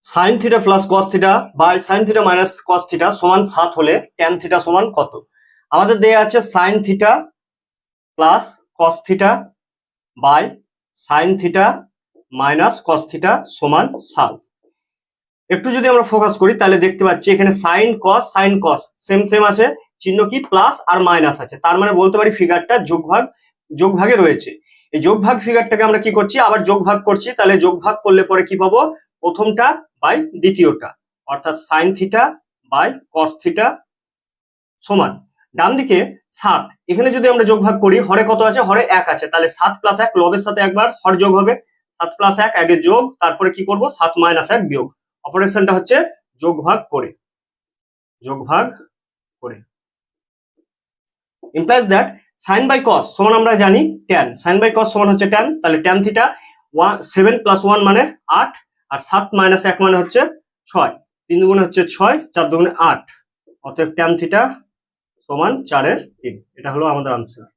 Sign theta plus cos theta by sine theta minus cos theta সমান 7 হলে tan theta সমান কত? আমাদের দেয়া আছে sine theta plus cos theta by sine theta minus cos theta সমান 7। একটু যদি আমরা ফোকাস করি তাহলে দেখতে পাচ্ছি এখানে সাইন কস সেম সেম আছে, চিহ্ন কি প্লাস আর মাইনাস আছে, তার মানে বলতে পারি ফিগারটা যোগভাগে রয়েছে। এই যোগভাগ ফিগারটাকে আমরা কি করছি, আবার যোগভাগ করছি, তাহলে যোগভাগ করলে পরে কি পাবো, প্রথমটা বাই দ্বিতীয়টা, অর্থাৎ sine theta by cos theta সমান ডান দিকে 7। এখানে যদি আমরা যোগভাগ করি, হরে কত আছে, হরে 1 আছে, তাহলে 7 প্লাস 1 লবের সাথে একবার হর যোগ হবে, 7 প্লাস 1 আগে যোগ, তারপরে কি করব 7 মাইনাস 1 বিয়োগ, অপারেশনটা হচ্ছে যোগভাগ করে implies that sin by cos সমান আমরা জানি tan, sin by cos সমান হচ্ছে tan, তাহলে tan থিটা 7 প্লাস 1 মানে 8, আর 7 মাইনাস 1 মানে হচ্ছে 6, 3 দুগুণে হচ্ছে 6, 4 দুগুণে 8, অতএব tan থিটা সমান 4/3। এটা হলো আমাদের আনসার।